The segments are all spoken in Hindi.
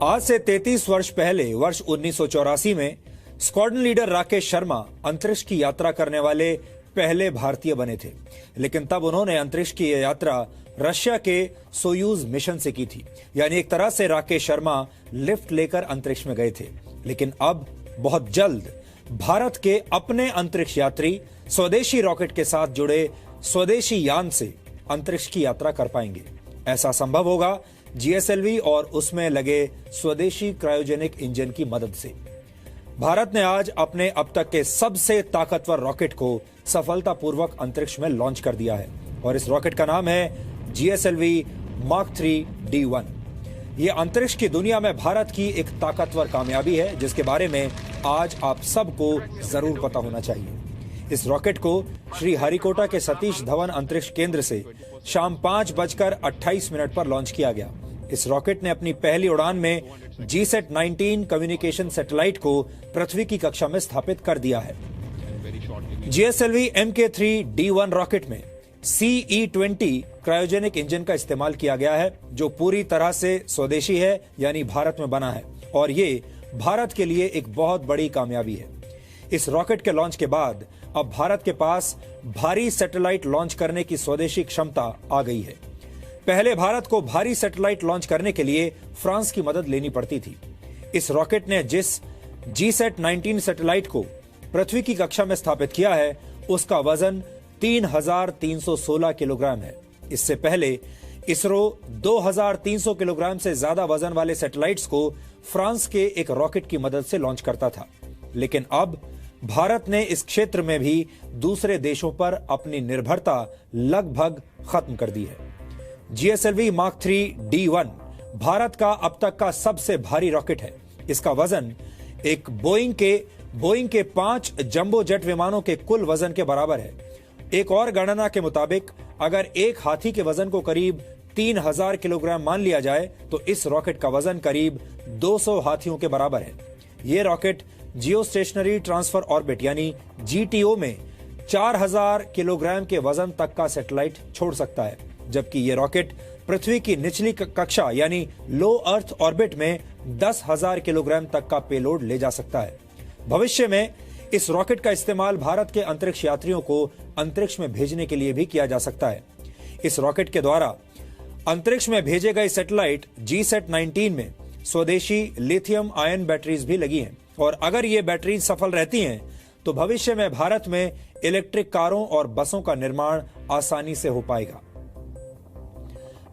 आज से 33 वर्ष पहले वर्ष 1984 में स्क्वाड्रन लीडर राकेश शर्मा अंतरिक्ष की यात्रा करने वाले पहले भारतीय बने थे। लेकिन तब उन्होंने अंतरिक्ष की यह यात्रा रशिया के सोयूज मिशन से की थी। यानी एक तरह से राकेश शर्मा लिफ्ट लेकर अंतरिक्ष में गए थे। लेकिन अब बहुत जल्द भारत के अपने अंतरिक्ष यात्री स्वदेशी रॉकेट के साथ जुड़े स्वदेशी यान से अंतरिक्ष की यात्रा कर पाएंगे। ऐसा संभव होगा जीएसएलवी और उसमें लगे स्वदेशी क्रायोजेनिक इंजन की मदद से। भारत ने आज अपने अब तक के सबसे ताकतवर रॉकेट को सफलतापूर्वक अंतरिक्ष में लॉन्च कर दिया है और इस रॉकेट का नाम है जीएसएलवी मार्क 3 D1। यह अंतरिक्ष की दुनिया में भारत की एक ताकतवर कामयाबी है जिसके बारे में आज आप सबको जरूर पता होना चाहिए। इस रॉकेट को श्री हरिकोटा के सतीश धवन अंतरिक्ष केंद्र से शाम 5:28 पर लॉन्च किया गया। इस रॉकेट ने अपनी पहली उड़ान में GSAT-19 कम्युनिकेशन सैटेलाइट को पृथ्वी की कक्षा में स्थापित कर दिया है। जीएसएलवी MK3 D1 रॉकेट में CE-20 क्रायोजेनिक इंजन का इस्तेमाल किया गया है जो पूरी तरह से स्वदेशी है, यानी भारत में बना है और ये भारत के लिए एक बहुत बड़ी कामयाबी है। इस रॉकेट के लॉन्च के बाद अब भारत के पास भारी सैटेलाइट लॉन्च करने की स्वदेशी क्षमता आ गई है। पहले भारत को भारी सैटेलाइट लॉन्च करने के लिए फ्रांस की मदद लेनी पड़ती थी। इस रॉकेट ने जिस GSAT-19 सैटेलाइट को पृथ्वी की कक्षा में स्थापित किया है उसका वजन 3,316 किलोग्राम है। इससे पहले इसरो 2,300 किलोग्राम से ज्यादा वजन वाले सैटेलाइट्स को फ्रांस के एक रॉकेट की मदद से लॉन्च करता था। लेकिन अब भारत ने इस क्षेत्र में भी दूसरे देशों पर अपनी निर्भरता लगभग खत्म कर दी है। जीएसएलवी मार्क 3 D1 भारत का अब तक का सबसे भारी रॉकेट है। इसका वजन एक बोइंग के 5 जंबो जेट विमानों के कुल वजन के बराबर है। एक और गणना के मुताबिक अगर एक हाथी के वजन को करीब 3,000 किलोग्राम मान लिया जाए तो इस रॉकेट का वजन करीब 200 हाथियों के बराबर है। यह रॉकेट जियो स्टेशनरी ट्रांसफर ऑर्बिट यानी GTO में 4,000 किलोग्राम के वजन तक का सैटेलाइट छोड़ सकता है, जबकि यह रॉकेट पृथ्वी की निचली कक्षा यानी लो अर्थ ऑर्बिट में 10,000 किलोग्राम तक का पेलोड ले जा सकता है। भविष्य में इस रॉकेट का इस्तेमाल भारत के अंतरिक्ष यात्रियों को अंतरिक्ष में भेजने के लिए भी किया जा सकता है। इस रॉकेट के द्वारा अंतरिक्ष में भेजे गए सैटेलाइट GSAT-19 में स्वदेशी लिथियम आयन बैटरीज भी लगी हैं और अगर ये बैटरीज सफल रहती हैं तो भविष्य में भारत में इलेक्ट्रिक कारों और बसों का निर्माण आसानी से हो पाएगा।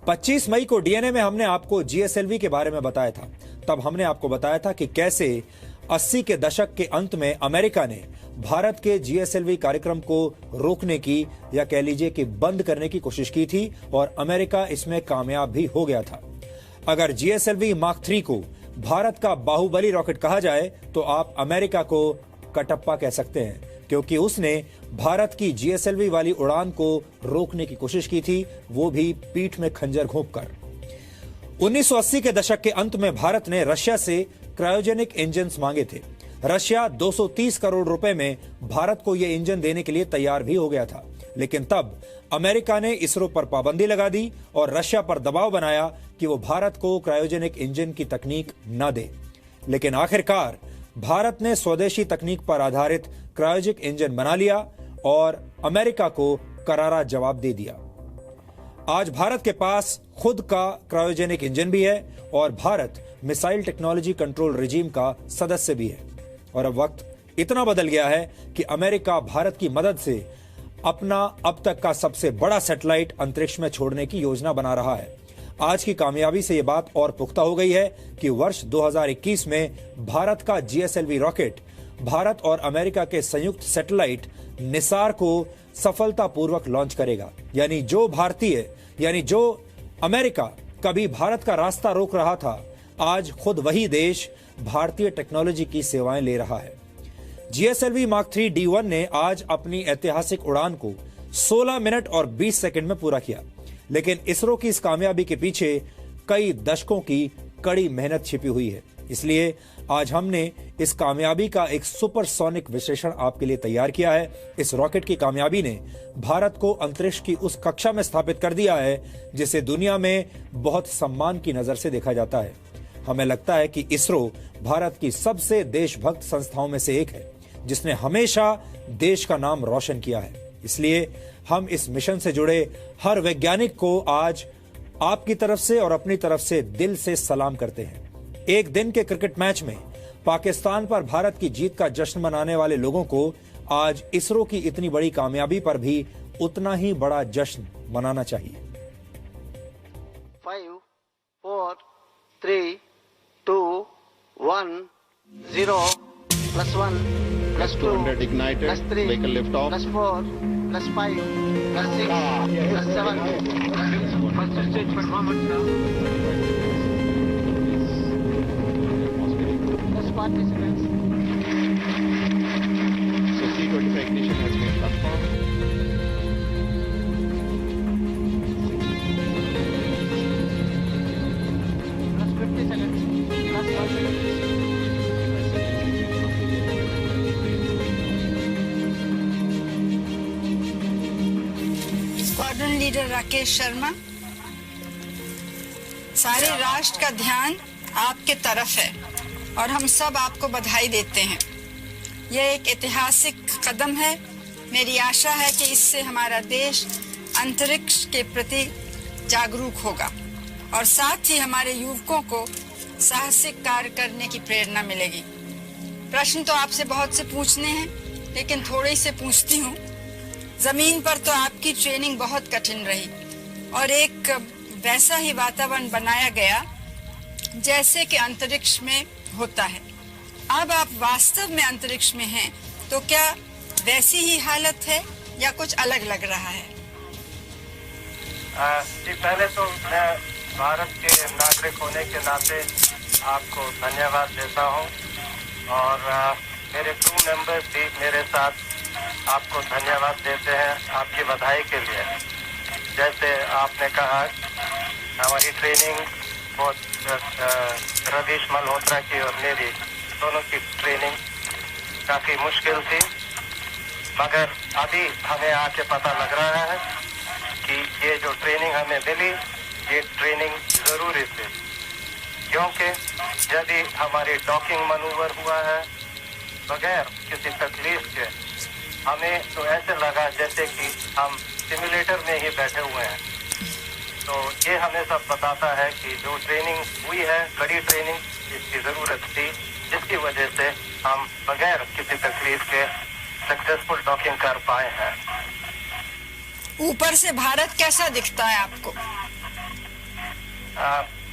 25 मई को डीएनए में हमने आपको जीएसएलवी के बारे में बताया था। तब हमने आपको बताया था कि कैसे 80 के दशक के अंत में अमेरिका ने भारत के जीएसएलवी कार्यक्रम को रोकने की या कह लीजिए कि बंद करने की कोशिश की थी और अमेरिका इसमें कामयाब भी हो गया था। अगर जीएसएलवी मार्क 3 को भारत का बाहुबली रॉकेट कहा जाए तो आप अमेरिका को कटप्पा कह सकते हैं, क्योंकि उसने भारत की जीएसएलवी वाली उड़ान को रोकने की कोशिश की थी, वो भी पीठ में खंजर घोंपकर। 1980 के दशक के अंत में भारत ने रशिया से क्रायोजेनिक इंजन्स मांगे थे। रशिया 230 करोड़ रुपए में भारत को यह इंजन देने के लिए तैयार भी हो गया था, लेकिन तब अमेरिका ने इसरो पर पाबंदी लगा दी और रशिया पर दबाव बनाया कि वो भारत को क्रायोजेनिक इंजन की तकनीक न दे। लेकिन आखिरकार भारत ने स्वदेशी तकनीक पर आधारित क्रायोजेनिक इंजन बना लिया और अमेरिका को करारा जवाब दे दिया। आज भारत के पास खुद का क्रायोजेनिक इंजन भी है और Bharat missile technology control regime का सदस्य भी है। और अब वक्त इतना बदल गया है कि अमेरिका भारत की मदद से अपना अब तक का सबसे बड़ा सैटेलाइट अंतरिक्ष में छोड़ने की योजना बना रहा है। आज की कामयाबी से यह बात और पुख्ता हो गई है कि वर्ष 2021 में भारत का जीएसएलवी रॉकेट भारत और अमेरिका के संयुक्त सैटेलाइट निसार को सफलतापूर्वक लॉन्च करेगा। यानी जो अमेरिका कभी भारत का रास्ता रोक रहा था, आज खुद वही देश भारतीय टेक्नोलॉजी की सेवाएं ले रहा है। जीएसएलवी मार्क 3 D1 ने आज अपनी ऐतिहासिक उड़ान को 16 मिनट और 20 सेकंड में पूरा किया। लेकिन इसरो की इस कामयाबी के पीछे कई दशकों की कड़ी मेहनत छिपी हुई है। इसलिए आज हमने इस कामयाबी का एक सुपरसोनिक विश्लेषण आपके लिए तैयार किया है। इस रॉकेट की कामयाबी ने भारत को अंतरिक्ष की उस कक्षा में स्थापित कर दिया है जिसे दुनिया में बहुत सम्मान की नजर से देखा जाता है। हमें लगता है कि इसरो भारत की सबसे देशभक्त संस्थाओं में से एक है, जिसने हमेशा देश का नाम रोशन किया है। इसलिए हम इस मिशन से जुड़े हर वैज्ञानिक को आज आपकी तरफ से और अपनी तरफ से दिल से सलाम करते हैं। एक दिन के क्रिकेट मैच में पाकिस्तान पर भारत की जीत का जश्न मनाने वाले लोगों को आज इसरो की इतनी बड़ी कामयाबी पर भी उतना ही बड़ा जश्न मनाना चाहिए। 5, 4, 3, 2, 1, 0, +1, +2, ignited, +3, vehicle lift off, +4, +5, +6, +7. Participants. So C25 ignition has been confirmed. +50 seconds. +1 second. Squadron leader Rakesh Sharma, सारे राष्ट्र का ध्यान आपके तरफ है और हम सब आपको बधाई देते हैं। यह एक ऐतिहासिक कदम है। मेरी आशा है कि इससे हमारा देश अंतरिक्ष के प्रति जागरूक होगा और साथ ही हमारे युवकों को साहसिक कार्य करने की प्रेरणा मिलेगी। प्रश्न तो आपसे बहुत से पूछने हैं, लेकिन थोड़े से पूछती हूँ। जमीन पर तो आपकी ट्रेनिंग बहुत कठिन रही और एक वैसा ही वातावरण बनाया गया जैसे कि अंतरिक्ष में होता है। अब आप वास्तव में अंतरिक्ष में हैं, तो क्या वैसी ही हालत है या कुछ अलग लग रहा है? जी, पहले तो मैं भारत के नागरिक होने के नाते आपको धन्यवाद देता हूं और मेरे क्रू मेंबर्स भी मेरे साथ आपको धन्यवाद देते हैं आपकी बधाई के लिए। जैसे आपने कहा, हमारी ट्रेनिंग बहुत रवीश मल्होत्रा की और मेरी दोनों की ट्रेनिंग काफ़ी मुश्किल थी, मगर अभी हमें आके पता लग रहा है कि ये जो ट्रेनिंग हमें मिली, ये ट्रेनिंग ज़रूरी थी, क्योंकि यदि हमारी डॉकिंग मनूवर हुआ है बगैर किसी तकलीफ के, हमें तो ऐसे लगा जैसे कि हम सिमुलेटर में ही बैठे हुए हैं। तो ये हमें सब बताता है कि जो ट्रेनिंग हुई है, कड़ी ट्रेनिंग, इसकी ज़रूरत थी, जिसकी वजह से हम बगैर किसी तकलीफ के सक्सेसफुल डॉकिंग कर पाए हैं। ऊपर से भारत कैसा दिखता है आपको?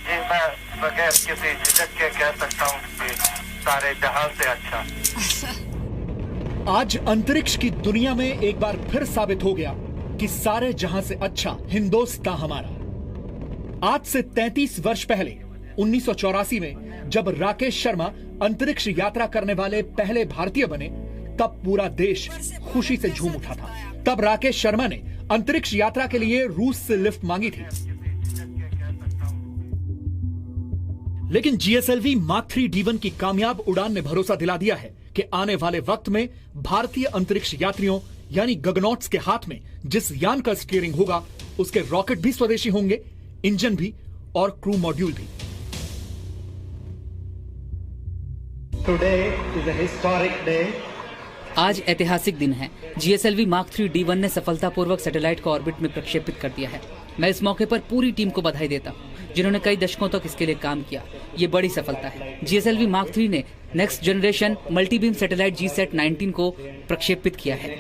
जी, मैं बगैर किसी झिझक के कह सकता हूँ कि सारे जहां से अच्छा। आज अंतरिक्ष की दुनिया में एक बार फिर साबित हो गया कि सारे जहां से अच्छा हिंदुस्तान हमारा। आज से 33 वर्ष पहले 1984 में जब राकेश शर्मा अंतरिक्ष यात्रा करने वाले पहले भारतीय बने, तब पूरा देश खुशी से झूम उठा था। तब राकेश शर्मा ने अंतरिक्ष यात्रा के लिए रूस से लिफ्ट मांगी थी, लेकिन GSLV मार्क 3 D1 की कामयाब उड़ान ने भरोसा दिला दिया है कि आने वाले वक्त में भारतीय अंतरिक्ष यात्रियों यानी गगनॉट्स के हाथ में जिस यान का स्टीयरिंग होगा, उसके रॉकेट भी स्वदेशी होंगे, इंजन भी और क्रू मॉड्यूल भी। Today is a historic day. आज ऐतिहासिक दिन है। GSLV मार्क 3 D1 ने सफलतापूर्वक सैटेलाइट को ऑर्बिट में प्रक्षेपित कर दिया है। मैं इस मौके पर पूरी टीम को बधाई देता हूँ, जिन्होंने कई दशकों तक इसके लिए काम किया। ये बड़ी सफलता है। GSLV मार्क 3 ने next generation multibeam satellite GSAT 19 को प्रक्षेपित किया है।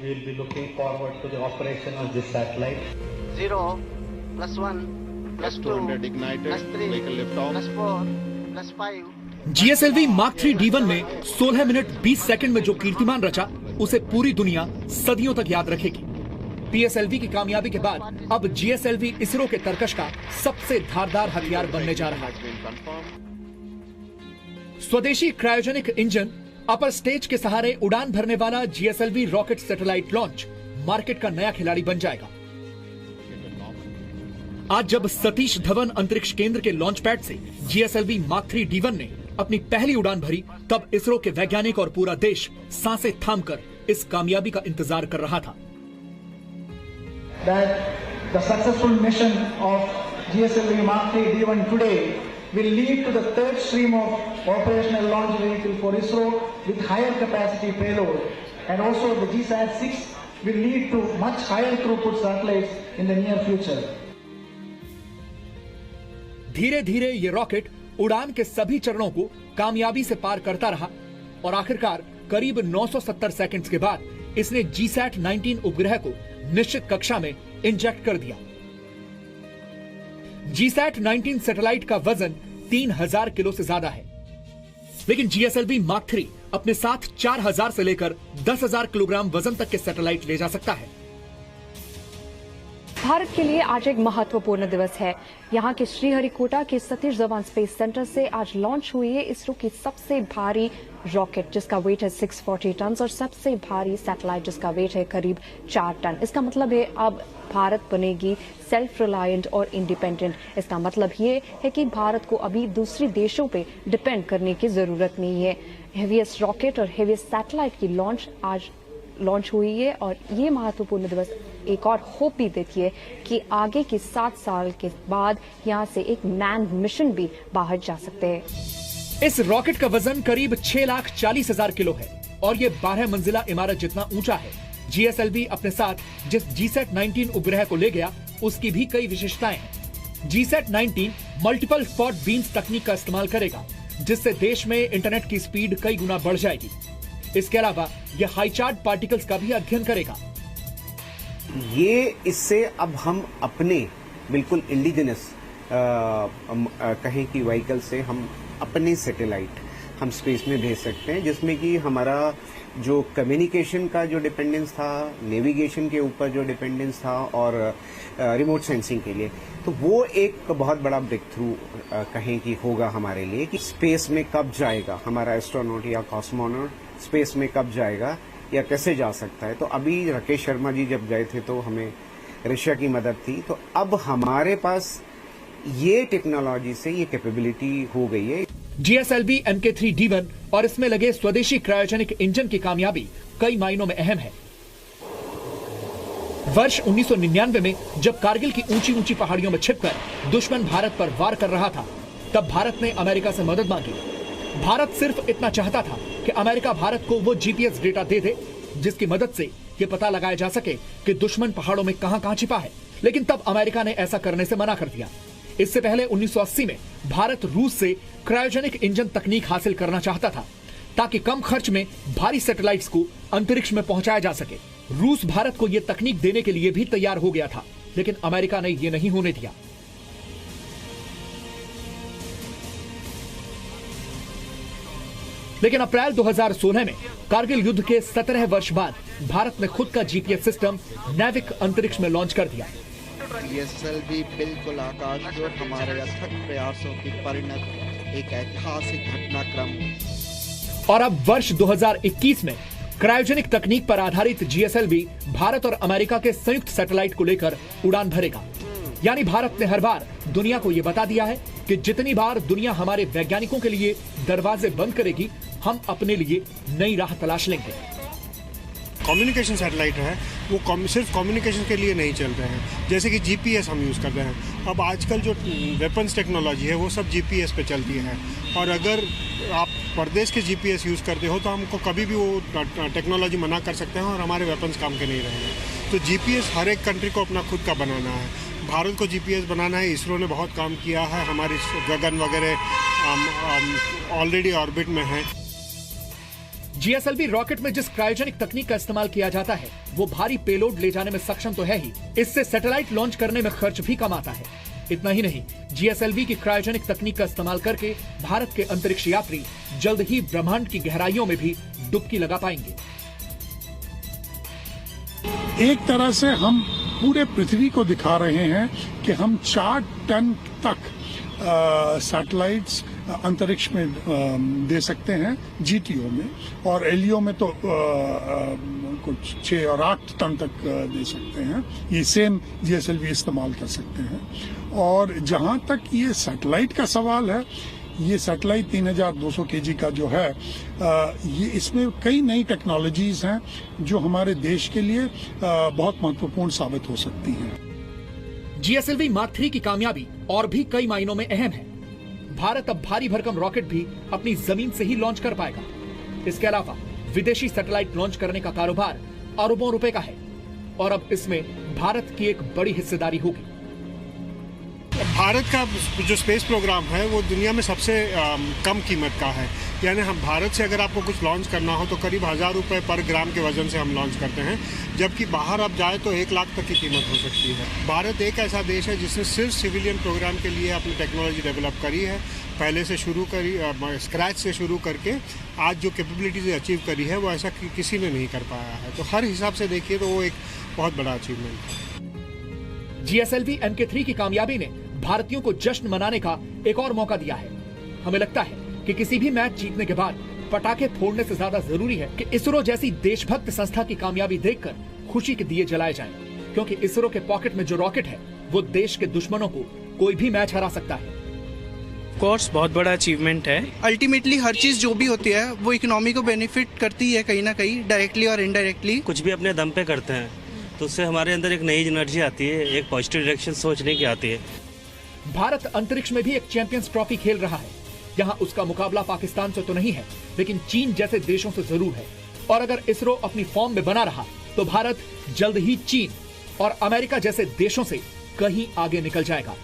We will be looking forward to the operation of this satellite. 0, +1, +2, ignited, +3, vehicle lift off, +4, +5. GSLV mark 3 D1 ने 16 मिनट 20 सेकंड में जो कीर्तिमान रचा, उसे पूरी दुनिया सदियों तक याद रखेगी। PSLV की कामयाबी के बाद अब GSLV इसरो के तरकश का सबसे धारदार हथियार बनने जा रहा है। स्वदेशी क्रायोजेनिक इंजन, अपर स्टेज के सहारे उड़ान भरने वाला GSLV rocket satellite launch market का नया खिलाड़ी बन जाएगा। आज जब सतीश धवन अंतरिक्ष केंद्र के लॉन्च पैड से GSLV मार्क 3 D1 ने अपनी पहली उड़ान भरी, तब इसरो के वैज्ञानिक और पूरा देश सांसें थामकर इस कामयाबी का इंतजार कर रहा था। That the successful mission of GSLV Mark III D1 today will lead to the third stream of operational launch vehicle for ISRO with higher capacity payload, and also the GSAT-6 will lead to much higher throughput satellites in the near future. धीरे धीरे ये रॉकेट उड़ान के सभी चरणों को कामयाबी से पार करता रहा और आखिरकार करीब 970 सेकंड्स के बाद इसने GSAT-19 उपग्रह को निश्चित कक्षा में इंजेक्ट कर दिया। GSAT-19 सैटेलाइट का वजन 3000 किलो से ज्यादा है, लेकिन GSLV Mark III अपने साथ 4000 से लेकर 10,000 किलोग्राम वजन तक के सैटेलाइट ले जा सकता है। भारत के लिए आज एक महत्वपूर्ण दिवस है। यहाँ के श्रीहरिकोटा के सतीश धवन स्पेस सेंटर से आज लॉन्च हुई है इसरो की सबसे भारी रॉकेट, जिसका वेट है 640 टन, और सबसे भारी सैटेलाइट जिसका वेट है करीब 4 टन। इसका मतलब है अब भारत बनेगी सेल्फ रिलायंट और इंडिपेंडेंट। इसका मतलब ये है कि भारत को अभी दूसरे देशों पे डिपेंड करने की जरूरत नहीं है। हेवीएस्ट रॉकेट और हेवीएस्ट सैटेलाइट की लॉन्च हुई है और ये महत्वपूर्ण दिवस एक और होप भी देती है कि आगे के 7 साल के बाद यहाँ से एक मैन मिशन भी बाहर जा सकते हैं। इस रॉकेट का वजन करीब 6,40,000 किलो है और ये 12 मंजिला इमारत जितना ऊंचा है। GSLV अपने साथ जिस GSAT-19 उपग्रह को ले गया उसकी भी कई विशेषताएं हैं। GSAT-19 मल्टीपल स्पॉट बीम्स तकनीक का इस्तेमाल करेगा, जिससे देश में इंटरनेट की स्पीड कई गुना बढ़ जाएगी। इसके अलावा यह हाई चार्ज पार्टिकल्स का भी अध्ययन करेगा। ये इससे अब हम अपने बिल्कुल इंडिजिनस कहें कि व्हीकल से हम अपने सैटेलाइट हम स्पेस में भेज सकते हैं, जिसमें कि हमारा जो कम्युनिकेशन का जो डिपेंडेंस था, नेविगेशन के ऊपर जो डिपेंडेंस था और रिमोट सेंसिंग के लिए, तो वो एक बहुत बड़ा ब्रेक थ्रू कहें कि होगा हमारे लिए कि स्पेस में कब जाएगा हमारा एस्ट्रोनॉट या कॉस्मोनॉट, स्पेस में कब जाएगा या कैसे जा सकता है। तो अभी राकेश शर्मा जी जब गए थे तो हमें रशिया की मदद थी, तो अब हमारे पास ये टेक्नोलॉजी से ये कैपेबिलिटी हो गई है। GSLV Mk3 D1 और इसमें लगे स्वदेशी क्रायोजेनिक इंजन की कामयाबी कई मायनों में अहम है। वर्ष 1999 में जब कारगिल की ऊंची ऊंची पहाड़ियों में छिपकर दुश्मन भारत पर वार कर रहा था, तब भारत ने अमेरिका से मदद मांगी। भारत सिर्फ इतना चाहता था कि अमेरिका भारत को वो GPS डेटा दे दे जिसकी मदद से ये पता लगाया जा सके कि दुश्मन पहाड़ों में कहां छिपा है, लेकिन तब अमेरिका ने ऐसा करने से मना कर दिया। इससे पहले 1980 में भारत रूस से क्रायोजेनिक इंजन तकनीक हासिल करना चाहता था ताकि कम खर्च में भारी सैटेलाइट्स को अंतरिक्ष में पहुंचाया जा सके। रूस भारत को यह तकनीक देने के लिए भी तैयार हो गया था, लेकिन अमेरिका ने यह नहीं होने दिया। लेकिन अप्रैल 2016 में कारगिल युद्ध के 17 वर्ष बाद भारत ने खुद का GPS सिस्टम नैविक अंतरिक्ष में लॉन्च कर दिया। GSLV बिल्कुल आकाश की ओर हमारे अथक प्रयासों की परिणत एक ऐतिहासिक घटनाक्रम। और अब वर्ष 2021 में क्रायोजेनिक तकनीक पर आधारित GSLV भारत और अमेरिका के संयुक्त सैटेलाइट को लेकर उड़ान भरेगा। यानी भारत ने हर बार दुनिया को यह बता दिया है कि जितनी बार दुनिया हमारे वैज्ञानिकों के लिए दरवाजे बंद करेगी, हम अपने लिए नई राह तलाश लेंगे। कम्युनिकेशन सैटेलाइट है वो सिर्फ कम्युनिकेशन के लिए नहीं चल रहे हैं, जैसे कि GPS हम यूज़ कर रहे हैं। अब आजकल जो वेपन्स टेक्नोलॉजी है वो सब GPS पे चलती है, और अगर आप परदेश के GPS यूज़ करते हो तो हमको कभी भी वो टेक्नोलॉजी मना कर सकते हैं और हमारे वेपन्स काम के नहीं रहेंगे। तो GPS हर एक कंट्री को अपना खुद का बनाना है। भारत को GPS बनाना है। इसरो ने बहुत काम किया है, हमारी गगन वगैरह ऑलरेडी ऑर्बिट में है। GSLV रॉकेट में जिस क्रायोजेनिक तकनीक का इस्तेमाल किया जाता है वो भारी पेलोड ले जाने में सक्षम तो है ही, इससे सैटेलाइट लॉन्च करने में खर्च भी कम आता है। इतना ही नहीं, GSLV की क्रायोजेनिक तकनीक का इस्तेमाल करके भारत के अंतरिक्ष यात्री जल्द ही ब्रह्मांड की गहराइयों में भी डुबकी लगा पाएंगे। एक तरह से हम पूरे पृथ्वी को दिखा रहे हैं कि हम 4 टन तक सैटेलाइट्स अंतरिक्ष में दे सकते हैं GTO में, और LEO में तो कुछ 6 और 8 टन तक दे सकते हैं। ये सेम GSLV इस्तेमाल कर सकते हैं। और जहां तक ये सैटेलाइट का सवाल है, ये सैटेलाइट 3200 kg का जो है, ये इसमें कई नई टेक्नोलॉजीज हैं जो हमारे देश के लिए बहुत महत्वपूर्ण साबित हो सकती हैं। जीएसएलवी मार्क 3 की कामयाबी और भी कई मायनों में अहम है। भारत अब भारी भरकम रॉकेट भी अपनी जमीन से ही लॉन्च कर पाएगा। इसके अलावा विदेशी सैटेलाइट लॉन्च करने का कारोबार अरबों रुपए का है और अब इसमें भारत की एक बड़ी हिस्सेदारी होगी। भारत का जो स्पेस प्रोग्राम है वो दुनिया में सबसे कम कीमत का है। यानी हम भारत से अगर आपको कुछ लॉन्च करना हो तो करीब 1000 रुपये पर ग्राम के वजन से हम लॉन्च करते हैं, जबकि बाहर अब जाए तो 1 लाख तक की कीमत हो सकती है। भारत एक ऐसा देश है जिसने सिर्फ सिविलियन प्रोग्राम के लिए अपनी टेक्नोलॉजी डेवलप करी है। पहले से शुरू करी, स्क्रैच से शुरू करके आज जो कैपेबिलिटीज अचीव करी है वो ऐसा किसी ने नहीं कर पाया है। तो हर हिसाब से देखिए तो वो एक बहुत बड़ा अचीवमेंट है। जीएसएलवी MK3 की कामयाबी ने भारतीयों को जश्न मनाने का एक और मौका दिया है। हमें लगता है कि किसी भी मैच जीतने के बाद पटाखे फोड़ने से ज्यादा जरूरी है कि इसरो जैसी देशभक्त संस्था की कामयाबी देखकर खुशी के दिए जलाए जाएं, क्योंकि इसरो के पॉकेट में जो रॉकेट है वो देश के दुश्मनों को कोई भी मैच हरा सकता है। कोर्स बहुत बड़ा अचीवमेंट है। अल्टीमेटली हर चीज जो भी होती है वो इकोनॉमी को बेनिफिट करती है, कहीं ना कहीं डायरेक्टली और इनडायरेक्टली। कुछ भी अपने दम पे करते हैं तो उससे हमारे अंदर एक नई एनर्जी आती है, एक पॉजिटिव डायरेक्शन सोचने की आती है। भारत अंतरिक्ष में भी एक चैंपियंस ट्रॉफी खेल रहा है। यहाँ उसका मुकाबला पाकिस्तान से तो नहीं है, लेकिन चीन जैसे देशों से जरूर है। और अगर इसरो अपनी फॉर्म में बना रहा तो भारत जल्द ही चीन और अमेरिका जैसे देशों से कहीं आगे निकल जाएगा।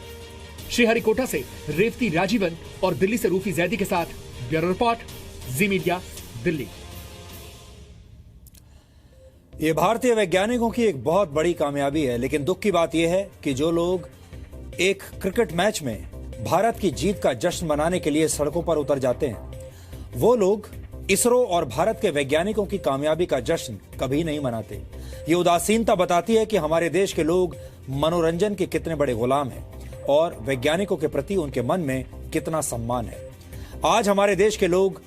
श्रीहरिकोटा से रेवती राजीवन और दिल्ली से रूफी जैदी के साथ ब्यूरो रिपोर्ट, जी मीडिया, दिल्ली। ये भारतीय वैज्ञानिकों की एक बहुत बड़ी कामयाबी है, लेकिन दुख की बात यह है कि जो लोग एक क्रिकेट मैच में भारत की जीत का जश्न मनाने के लिए सड़कों पर उतर जाते हैं, वो लोग इसरो और भारत के वैज्ञानिकों की कामयाबी का जश्न कभी नहीं मनाते। ये उदासीनता बताती है कि हमारे देश के लोग मनोरंजन के कितने बड़े गुलाम हैं और वैज्ञानिकों के प्रति उनके मन में कितना सम्मान है। आज हमारे देश के लोग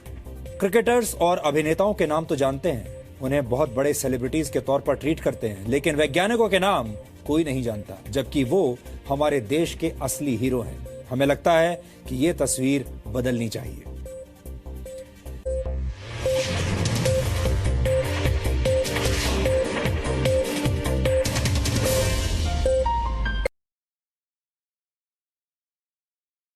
क्रिकेटर्स और अभिनेताओं के नाम तो जानते हैं, उन्हें बहुत बड़े सेलिब्रिटीज के तौर पर ट्रीट करते हैं, लेकिन वैज्ञानिकों के नाम कोई नहीं जानता, जबकि वो हमारे देश के असली हीरो हैं। हमें लगता है कि ये तस्वीर बदलनी चाहिए।